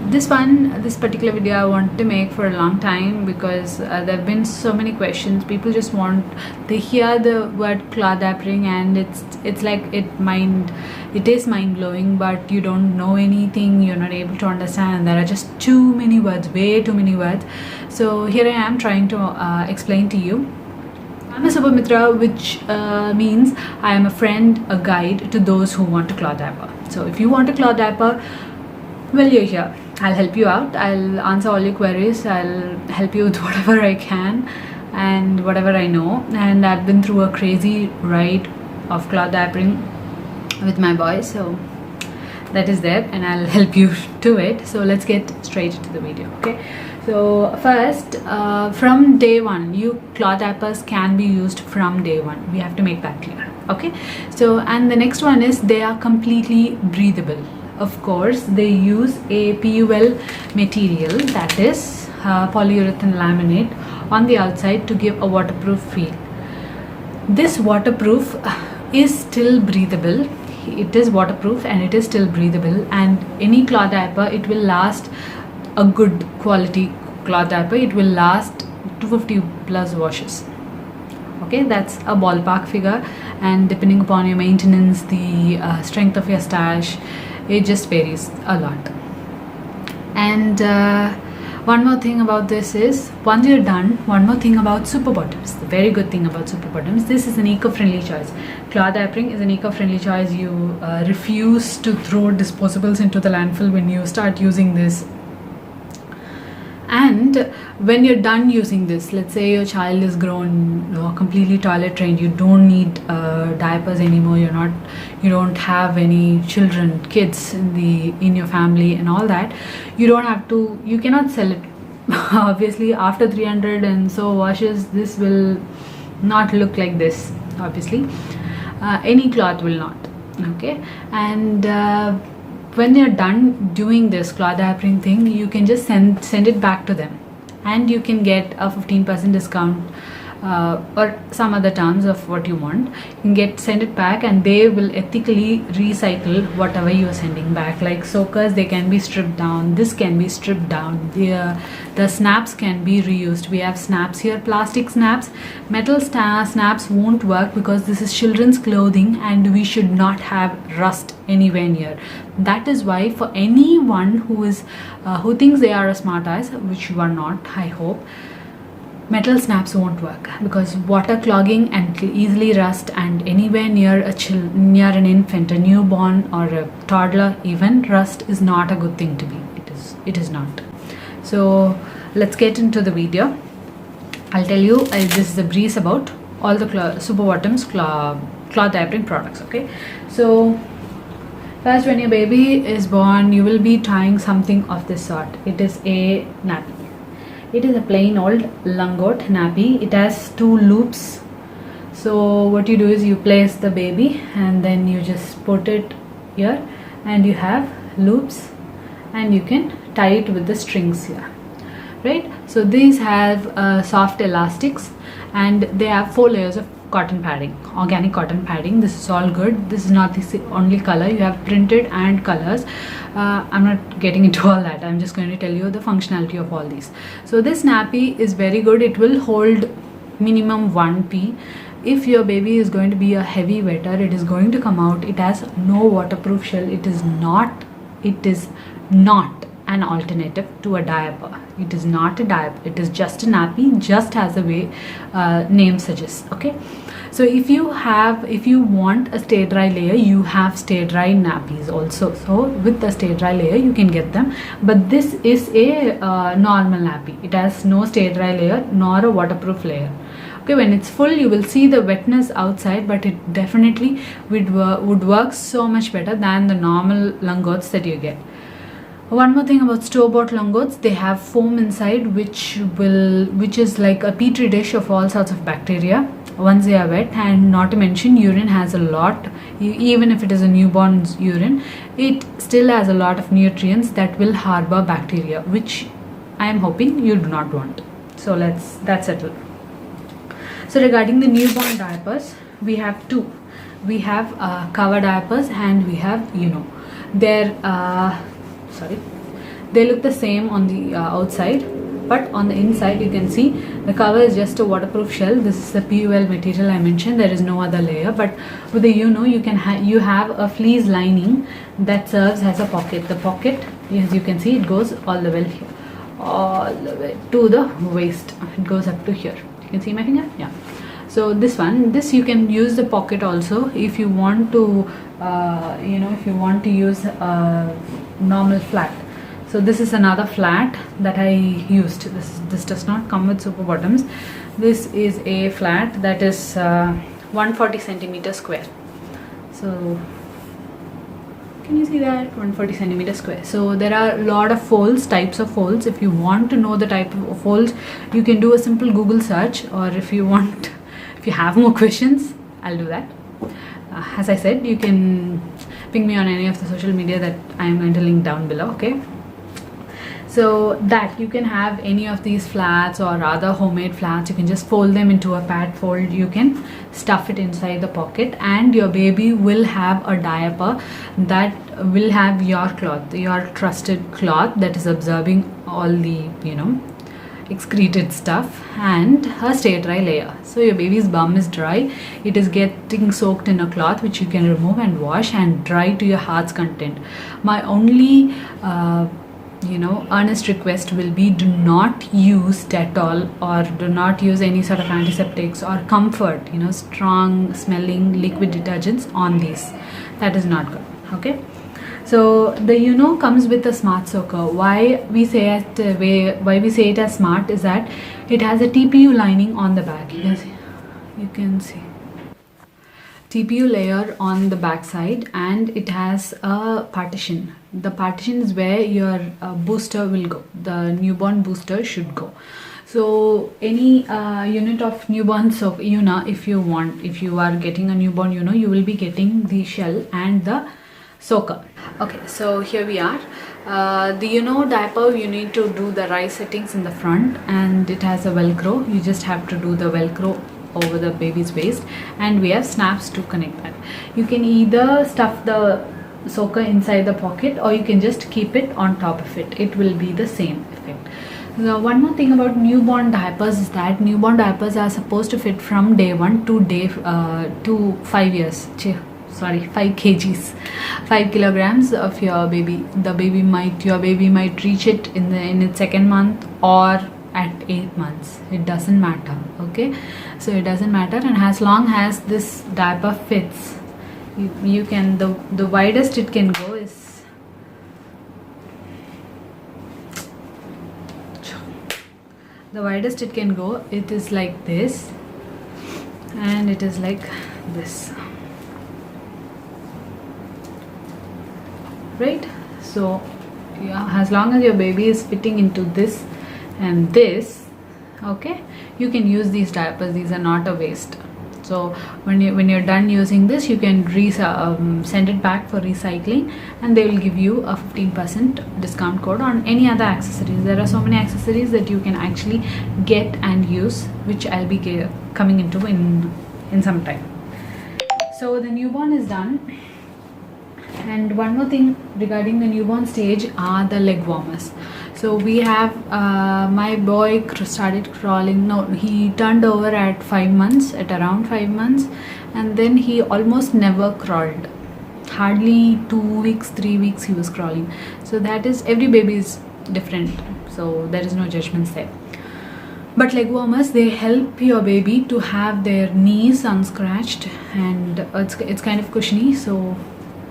This particular video I wanted to make for a long time because there have been so many questions. People just they hear the word cloth diapering and it's like it is mind blowing, but you don't know anything, you're not able to understand. There are just too many words, way too many words. So here I am trying to explain to you. I'm a Subhamitra, which means I am a friend, a guide to those who want a cloth diaper. So if you want a cloth diaper, well, you're here. I'll help you out. I'll answer all your queries. I'll help you with whatever I can and whatever I know. And I've been through a crazy ride of cloth diapering with my boys, so that is there, and I'll help you to it. So let's get straight into the video. Okay, so first, from day one, cloth diapers can be used from day one. We have to make that clear. Okay, so and the next one is they are completely breathable. Of course, they use a PUL material, that is polyurethane laminate, on the outside to give a waterproof feel. This waterproof is still breathable. It is waterproof and it is still breathable, and any cloth diaper, it will last, a good quality cloth diaper, it will last 250 plus washes. Okay, that's a ballpark figure, and depending upon your maintenance, the strength of your stash, it just varies a lot. And one more thing about this is, once you're done, one more thing about super bottoms. The very good thing about super bottoms, this is an eco-friendly choice. Cloth diapering is an eco-friendly choice. You refuse to throw disposables into the landfill when you start using this. And when you're done using this, let's say your child is grown, completely toilet trained, you don't need diapers anymore, you don't have any kids in your family and all that, you cannot sell it. Obviously after 300 and so washes, this will not look like this, obviously. Any cloth will not. Okay, and when they're done doing this cloth diapering thing, you can just send it back to them, and you can get a 15% discount or some other terms of what you want. You can send it back, and they will ethically recycle whatever you are sending back. Like soakers, they can be stripped down, this can be stripped down, the snaps can be reused. We have snaps here, plastic snaps. Metal snaps won't work because this is children's clothing and we should not have rust anywhere near. That is why, for anyone who thinks they are a smart ass, which you are not, I hope, metal snaps won't work, because water clogging and easily rust, and anywhere near an infant, a newborn or a toddler, even rust is not a good thing to be. It is not. So let's get into the video. I'll tell you, this is a breeze about all the super bottoms cloth diapering products. Okay, so first, when your baby is born, you will be trying something of this sort. It is a nappy. It is a plain old langot nappy. It has 2 loops. So what you do is you place the baby and then you just put it here, and you have loops, and you can tie it with the strings here, right? So these have soft elastics, and they have 4 layers of cotton padding, organic cotton padding. This is all good. This is not the only color. You have printed and colors. I'm not getting into all that. I'm just going to tell you the functionality of all these. So this nappy is very good. It will hold minimum 1p. If your baby is going to be a heavy wetter, it is going to come out. It has no waterproof shell. It is not an alternative to a diaper. It is not a diaper. It is just a nappy, just as the way name suggests. Okay, so if you want a stay dry layer, you have stay dry nappies also. So with the stay dry layer, you can get them, but this is a normal nappy. It has no stay dry layer nor a waterproof layer. Okay, when it's full, you will see the wetness outside, but it definitely would work so much better than the normal langots that you get. One more thing about store-bought langots, they have foam inside, which is like a petri dish of all sorts of bacteria once they are wet. And not to mention, urine has a lot, even if it is a newborn's urine, it still has a lot of nutrients that will harbor bacteria, which I am hoping you do not want. So that's settled. So regarding the newborn diapers, we have 2. We have cover diapers, and we have, They look the same on the outside, but on the inside you can see the cover is just a waterproof shell. This is the PUL material I mentioned. There is no other layer, but with the you can have a fleece lining that serves as a pocket. The pocket, as you can see, it goes all the way here, all the way to the waist. It goes up to here. You can see my finger? Yeah. So this you can use the pocket also if you want to if you want to use a normal flat. So this is another flat that I used. This does not come with super bottoms. This is a flat that is 140 centimeters square. So can you see that? 140 centimeters square. So there are a lot of folds, types of folds. If you want to know the type of folds, you can do a simple Google search, or if you have more questions, I'll do that. As I said, you can ping me on any of the social media that I am going to link down below. Okay. So that you can have any of these flats or other homemade flats, you can just fold them into a pad fold. You can stuff it inside the pocket, and your baby will have a diaper that will have your cloth, your trusted cloth that is absorbing all the excreted stuff, and a stay dry layer. So your baby's bum is dry. It is getting soaked in a cloth which you can remove and wash and dry to your heart's content. My only earnest request will be, do not use Dettol or do not use any sort of antiseptics or Comfort, strong smelling liquid detergents on these. That is not good. Okay. So the comes with a smart soaker. Why we say it as smart is that it has a TPU lining on the back. Yes, you can see TPU layer on the back side, and it has a partition. The partition is where your booster will go. The newborn booster should go. So any unit of newborn soak, if you are getting a newborn, you will be getting the shell and the soaker. Okay, so here we are. The diaper, you need to do the rise settings in the front, and it has a velcro. You just have to do the velcro over the baby's waist, and we have snaps to connect that. You can either stuff the soaker inside the pocket, or you can just keep it on top of it. It will be the same effect. Now, one more thing about newborn diapers is that newborn diapers are supposed to fit from day 1 to 5 years. 5 kgs, 5 kilograms of your baby. Your baby might reach it in its second month or at 8 months. It doesn't matter. Okay, so it doesn't matter, and as long as this diaper fits, you can, the widest it can go is it is like this, and it is like this, right? So yeah, as long as your baby is fitting into this and this, okay, you can use these diapers. These are not a waste. So when you're done using this, you can send it back for recycling, and they will give you a 15% discount code on any other accessories. There are so many accessories that you can actually get and use, which I'll be coming into in some time. So the newborn is done. And one more thing regarding the newborn stage are the leg warmers. So we have my boy started crawling. No, he turned over at around 5 months, and then he almost never crawled. Hardly 2 weeks, 3 weeks he was crawling. So that is, every baby is different, so there is no judgments there. But leg warmers, they help your baby to have their knees unscratched, and it's kind of cushiony, so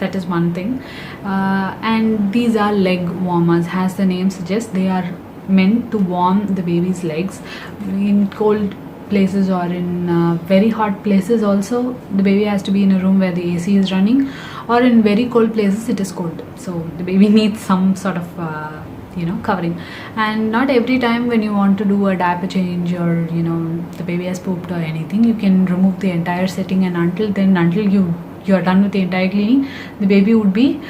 that is one thing. And these are leg warmers. As the name suggests, they are meant to warm the baby's legs in cold places or in very hot places. Also, the baby has to be in a room where the AC is running, or in very cold places it is cold, so the baby needs some sort of covering. And not every time when you want to do a diaper change, or the baby has pooped or anything, you can remove the entire setting, and until you're done with the entire cleaning, the baby would be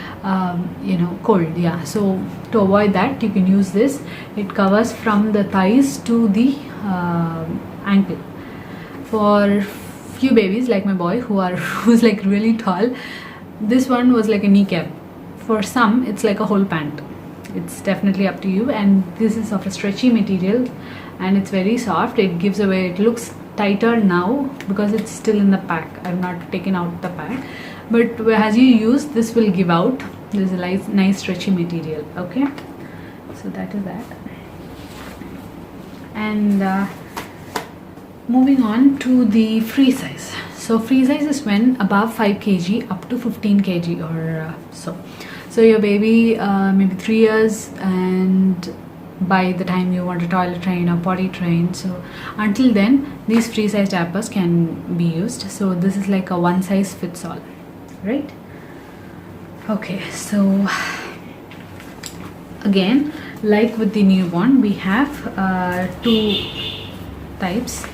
cold. Yeah, so to avoid that, you can use this. It covers from the thighs to the ankle. For few babies like my boy who's like really tall, this one was like a kneecap. For some, it's like a whole pant. it's definitely up to you. And this is of a stretchy material and it's very soft. It gives away, it looks tighter now because it's still in the pack. I've not taken out the pack, but as you use, this will give out. This is a nice stretchy material. Okay, so that is that. And moving on to the free size. So free size is when above 5 kg up to 15 kg or so your baby maybe 3 years, and by the time you want to toilet train or potty train, so until then these free size diapers can be used. So this is like a one size fits all, right? Okay, so again, like with the newborn, we have two types.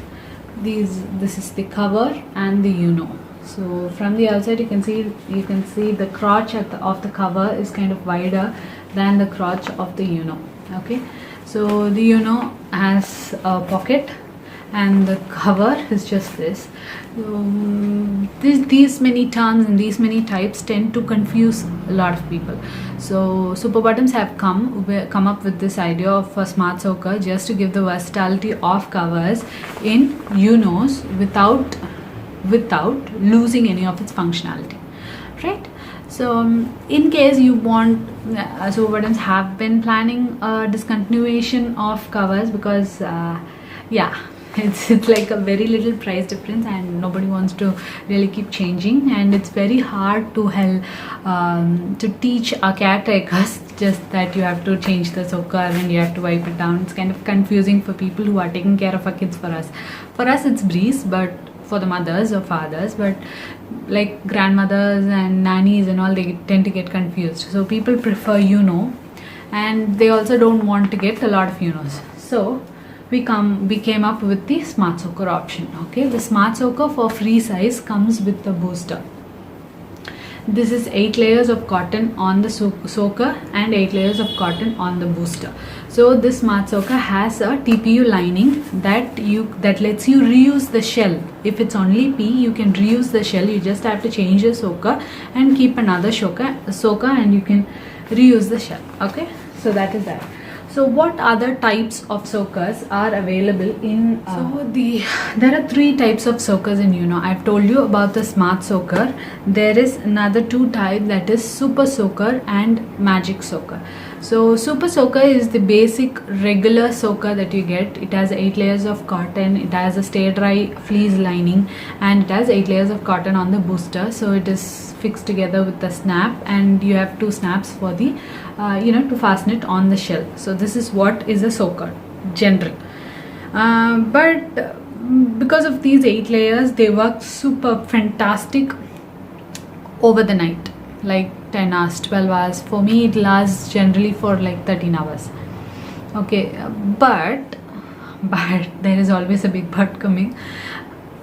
This is the cover and the So from the outside you can see the crotch of the cover is kind of wider than the crotch of the Okay, so the has a pocket and the cover is just this. These many terms and these many types tend to confuse a lot of people. So Super Bottoms have come up with this idea of a smart soaker just to give the versatility of covers in without losing any of its functionality, right? So in case you want, Super Bottoms have been planning a discontinuation of covers because it's like a very little price difference and nobody wants to really keep changing, and it's very hard to teach our caretakers just that you have to change the soaker and you have to wipe it down. It's kind of confusing for people who are taking care of our kids. For us it's breeze, but for the mothers or fathers, but like grandmothers and nannies and all, they tend to get confused. So people prefer and they also don't want to get a lot of So we came up with the smart soaker option. Okay, the smart soaker for free size comes with the booster. This is 8 layers of cotton on the soaker and 8 layers of cotton on the booster. So this smart soaker has a TPU lining that lets you reuse the shell. If it's only pee, you can reuse the shell. You just have to change the soaker and keep another soaker and you can reuse the shell. Okay, so that is that. So what other types of soakers are available in there are 3 types of soakers in I've told you about the smart soaker. There is another 2 types, that is super soaker and magic soaker. So super soaker is the basic regular soaker that you get. It has 8 layers of cotton, it has a stay dry fleece lining, and it has 8 layers of cotton on the booster. So it is fixed together with the snap, and you have 2 snaps for the to fasten it on the shell. So this is what is a soaker general, but because of these 8 layers, they work super fantastic over the night, like 10 hours, 12 hours. For me it lasts generally for like 13 hours. Okay, but there is always a big but coming.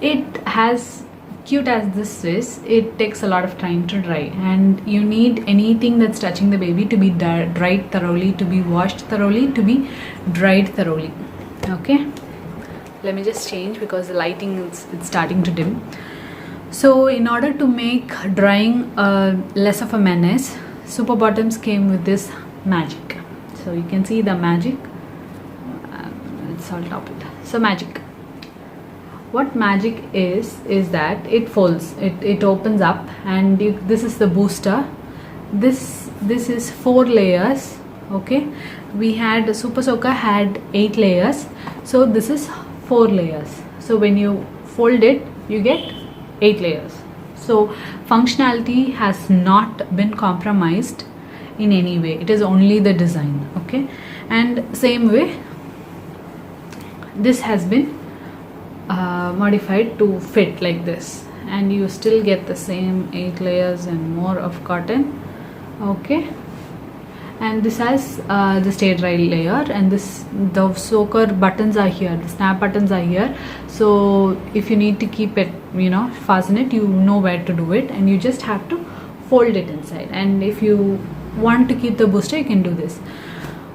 It has, cute as this is, it takes a lot of time to dry, and you need anything that's touching the baby to be dried thoroughly, to be washed thoroughly, to be dried thoroughly. Okay, let me just change because the lighting is starting to dim. So in order to make drying less of a menace, Super Bottoms came with this magic. So you can see the magic. Let's all top it. So magic. What magic is that it folds, it opens up, and this is the booster. This is 4 layers. Okay, we had Super Soaker had 8 layers, so this is 4 layers. So when you fold it, you get 8 layers. So functionality has not been compromised in any way. It is only the design. Okay, and same way this has been modified to fit like this, and you still get the same 8 layers and more of cotton. Okay, and this has the stay dry layer, and the soaker buttons are here, the snap buttons are here. So if you need to keep it, fasten it, you know where to do it, and you just have to fold it inside. And if you want to keep the booster, you can do this.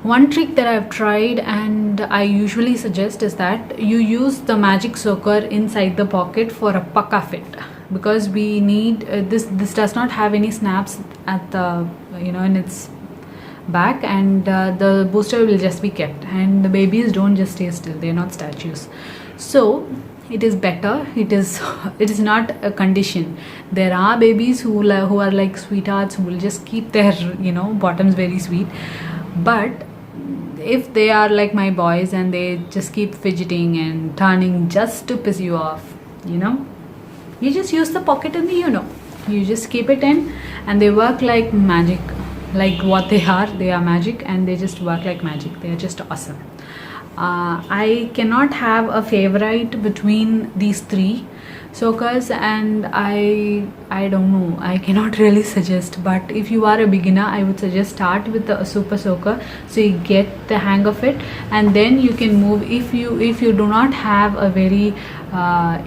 One trick that I've tried and I usually suggest is that you use the magic soaker inside the pocket for a pucka fit, because we need this does not have any snaps at the in its back, and the booster will just be kept, and the babies don't just stay still, they're not statues. So it is better, it is it is not a condition. There are babies who are like sweethearts, who will just keep their bottoms very sweet, but if they are like my boys and they just keep fidgeting and turning just to piss you off, you just use the pocket in the you just keep it in, and they work like magic. Like what they are magic, and they just work like magic. They are just awesome. I cannot have a favorite between these three soakers, and I don't know, I cannot really suggest. But if you are a beginner, I would suggest start with the super soaker, so you get the hang of it, and then you can move. If you do not have a very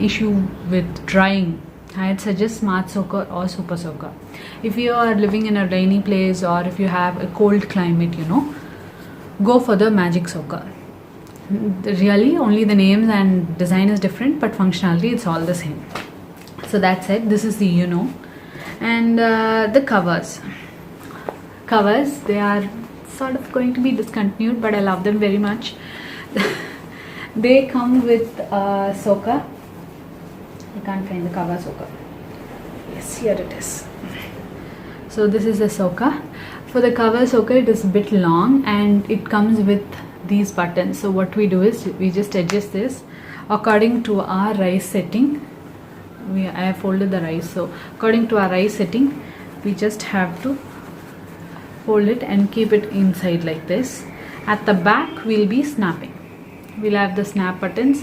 issue with drying, I'd suggest smart soaker or super soaker. If you are living in a rainy place, or if you have a cold climate, go for the magic soaker. Really, only the names and design is different, but functionality it's all the same. So that's it. This is the and the covers, they are sort of going to be discontinued, but I love them very much. They come with soaker. I can't find the cover soaker. Yes, here it is. So this is the soaker. For the cover soaker, it is a bit long, and it comes with these buttons. So what we do is we just adjust this according to our rice setting. I have folded the rice, so according to our rice setting, we just have to fold it and keep it inside like this. At the back, we'll be snapping. We'll have the snap buttons.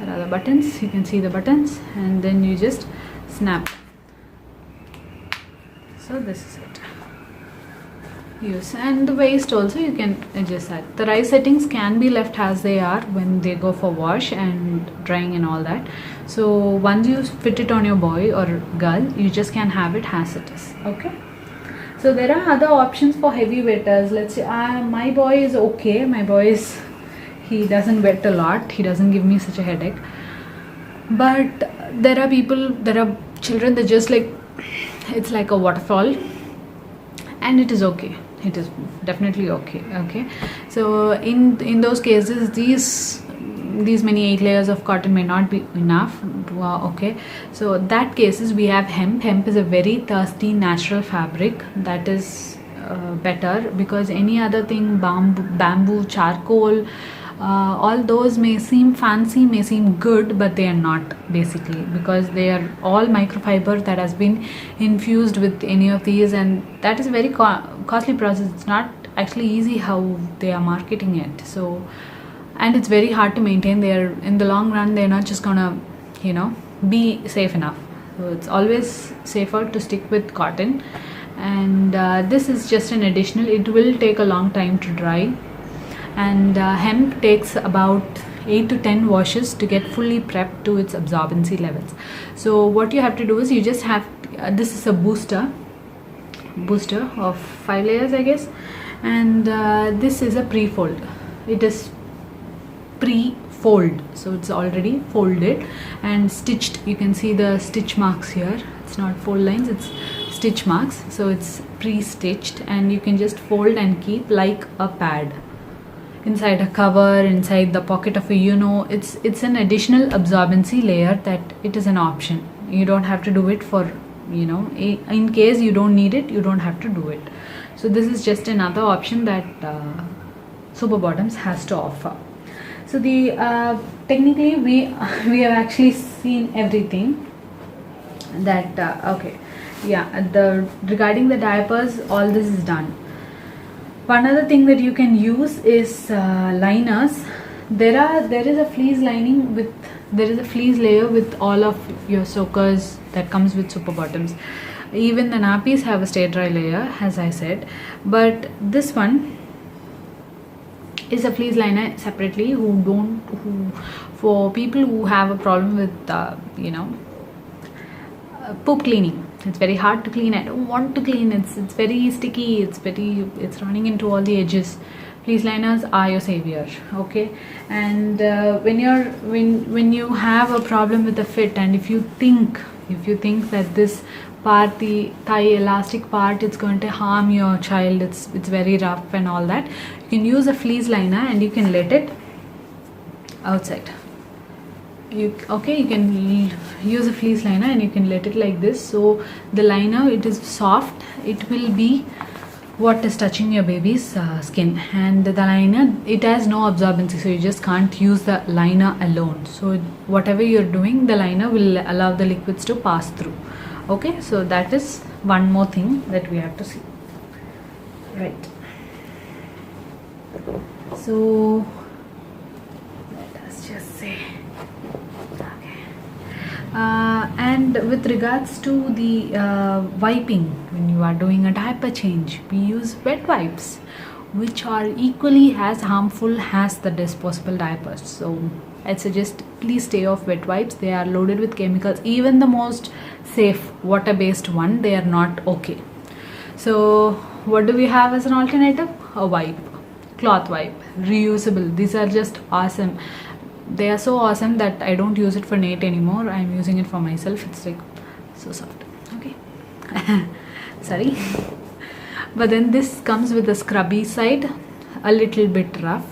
There are the buttons, you can see the buttons, and then you just snap. So this is it. Use, and the waist also you can adjust that. The rice settings can be left as they are when they go for wash and drying and all that. So once you fit it on your boy or girl, you just can have it as it is. Okay. So there are other options for heavy wetters. Let's say my boy is okay. My boy is, he doesn't wet a lot. He doesn't give me such a headache. But there are children that just like, it's like a waterfall, and it is okay. It is definitely okay. So in those cases, these many 8 layers of cotton may not be enough. Okay, so that cases we have hemp is a very thirsty natural fabric that is better, because any other thing, bamboo, charcoal, all those may seem fancy, may seem good, but they are not, basically, because they are all microfiber that has been infused with any of these, and that is a very costly process. It's not actually easy how they are marketing it. So, and it's very hard to maintain. They are, in the long run, they're not just gonna be safe enough. So it's always safer to stick with cotton, and this is just an additional. It will take a long time to dry, and hemp takes about 8 to 10 washes to get fully prepped to its absorbency levels. So what you have to do is you just have this is a booster of 5 layers, I guess, and this is a pre-fold. It is pre-fold, so it's already folded and stitched. You can see the stitch marks here. It's not fold lines, it's stitch marks, so it's pre-stitched, and you can just fold and keep like a pad inside a cover, inside the pocket of a it's an additional absorbency layer that it is an option. You don't have to do it for in case you don't need it, you don't have to do it. So this is just another option that Super Bottoms has to offer. So the technically we have actually seen everything that okay, yeah, regarding the diapers, all this is done. One other thing that you can use is liners. There is a fleece lining with, there is a fleece layer with all of your soakers that comes with Super Bottoms. Even the nappies have a stay dry layer, as I said, but this one is a fleece liner separately. For people who have a problem with poop cleaning, it's very hard to clean. I don't want to clean. It's very sticky. It's running into all the edges. Fleece liners are your savior. Okay, and when you have a problem with the fit, and if you think that this part, the thigh elastic part, it's going to harm your child. It's very rough and all that. You can use a fleece liner and you can let it outside. You can use a fleece liner and you can let it like this. So the liner, it is soft, it will be what is touching your baby's skin, and the liner, it has no absorbency, so you just can't use the liner alone. So whatever you're doing, the liner will allow the liquids to pass through. Okay, so that is one more thing that we have to see, right? So let us just say, and with regards to the wiping, when you are doing a diaper change, we use wet wipes, which are equally as harmful as the disposable diapers. So I suggest please stay off wet wipes. They are loaded with chemicals. Even the most safe water-based one, they are not okay. So what do we have as an alternative? A wipe, cloth wipe, reusable. These are just awesome. They are so awesome that I don't use it for Nate anymore. I'm using it for myself. It's like so soft. Okay. Sorry. But then this comes with the scrubby side, a little bit rough,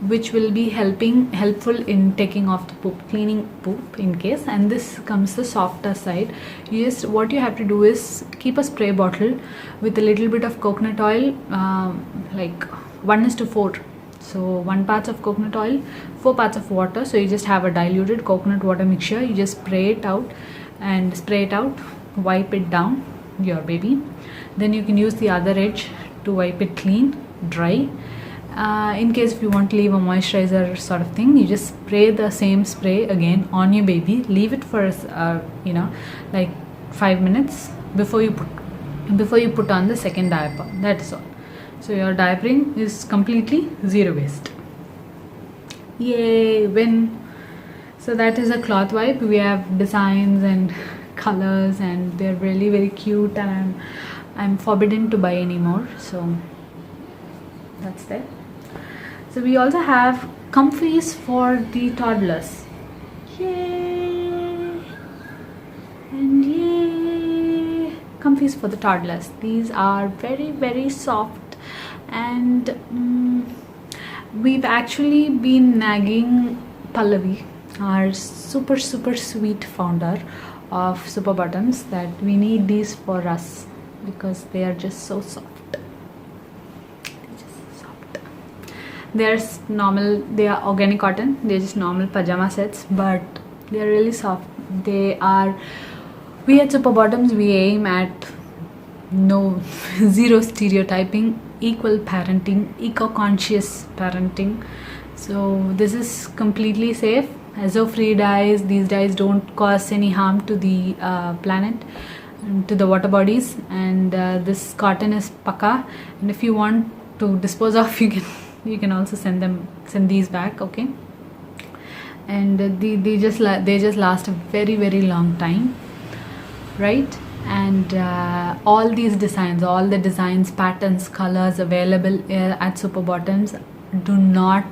which will be helpful in taking off the poop, cleaning poop in case. And this comes the softer side. What you have to do is keep a spray bottle with a little bit of coconut oil, like 1:4. So 1 part of coconut oil, 4 parts of water. So you just have a diluted coconut water mixture. You just spray it out, wipe it down your baby. Then you can use the other edge to wipe it clean, dry. In case if you want to leave a moisturizer sort of thing, you just spray the same spray again on your baby. Leave it for like 5 minutes before you put on the second diaper. That's all. So your diapering is completely zero waste. Yay, win! So that is a cloth wipe. We have designs and colors, and they're really very cute, and I'm forbidden to buy anymore. So that's that. So we also have comfies for the toddlers. Yay! And yay! Comfies for the toddlers. These are very, very soft. And we've actually been nagging Pallavi, our super sweet founder of Super Bottoms, that we need these for us because they are just so soft. They're normal, they are organic cotton, they're just normal pajama sets, but they're really soft. We at Super Bottoms, we aim at zero stereotyping, equal parenting, eco-conscious parenting. So this is completely safe. Azo-free dyes. These dyes don't cause any harm to the planet, to the water bodies, and this cotton is paka. And if you want to dispose of, you can also send these back. Okay. And they just last a very, very long time, right? And all these designs, all the designs, patterns, colors available at Super Bottoms do not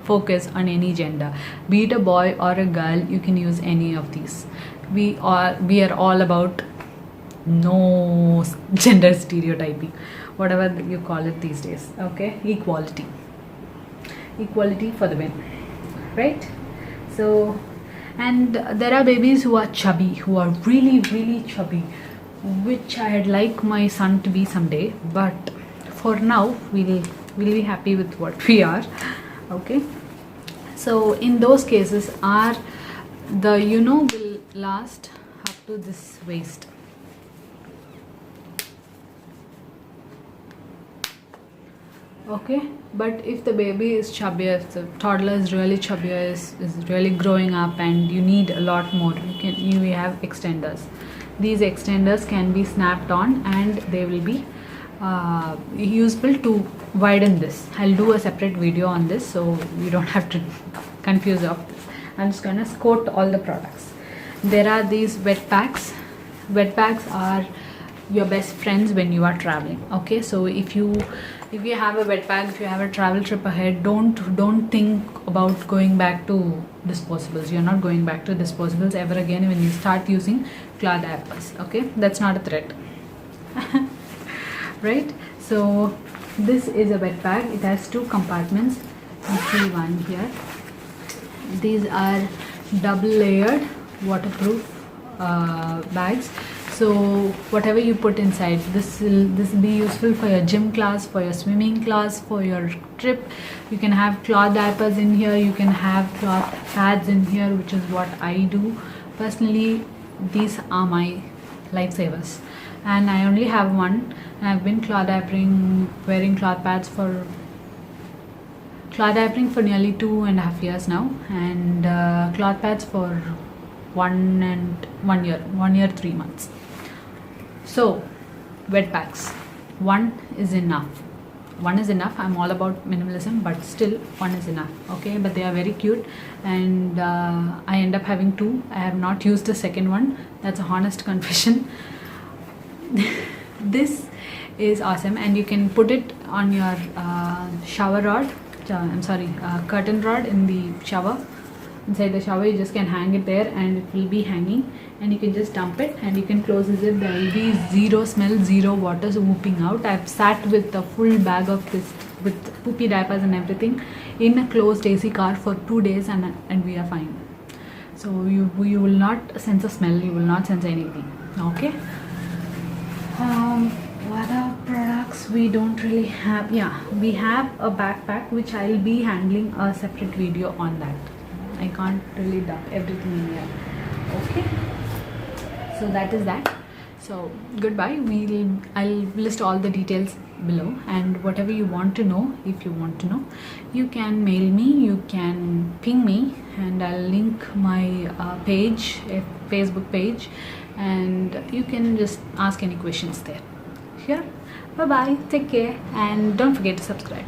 focus on any gender. Be it a boy or a girl, you can use any of these. We are all about no gender stereotyping, whatever you call it these days. Okay, equality for the win, right? So, and there are babies who are chubby, who are really, really chubby, which I'd like my son to be someday. But for now, we'll be happy with what we are. Okay. So in those cases, the will last up to this waist. Okay, but if the baby is chubbier, if the toddler is really chubbier, is really growing up, and you need a lot more, we have extenders. These extenders can be snapped on, and they will be useful to widen this. I'll do a separate video on this, so you don't have to confuse of this. I'm just gonna quote all the products. There are these wet packs. Wet packs are your best friends when you are traveling. Okay, so if you have a wet pack, if you have a travel trip ahead, don't think about going back to disposables. You're not going back to disposables ever again when you start using cloth diapers. Okay, that's not a threat. Right, so this is a wet bag. It has 2 compartments. You see one here. These are double layered waterproof bags, so whatever you put inside, this will be useful for your gym class, for your swimming class, for your trip. You can have cloth diapers in here, you can have cloth pads in here, which is what I do personally. These are my lifesavers, and I only have one. I've been wearing cloth diapering for nearly 2.5 years now, and cloth pads for 1 year 3 months. So wet bags, one is enough. I'm all about minimalism, but still one is enough. Okay, but they are very cute, and I end up having 2. I have not used the second one. That's a honest confession. This is awesome, and you can put it on your curtain rod in the shower. Inside the shower, you just can hang it there, and it will be hanging, and you can just dump it, and you can close the zip. There will be zero smell, zero water swooping out. I've sat with a full bag of this, with poopy diapers and everything, in a closed AC car for 2 days, and we are fine. So you will not sense a smell, you will not sense anything. Okay. What are products we don't really have? Yeah, we have a backpack, which I'll be handling a separate video on that. I can't really dump everything in here. Okay, so that is that. So goodbye. I'll list all the details below, and whatever you want to know, if you want to know, you can mail me, you can ping me, and I'll link my page, a Facebook page, and you can just ask any questions there. Here, bye bye, take care, and don't forget to subscribe.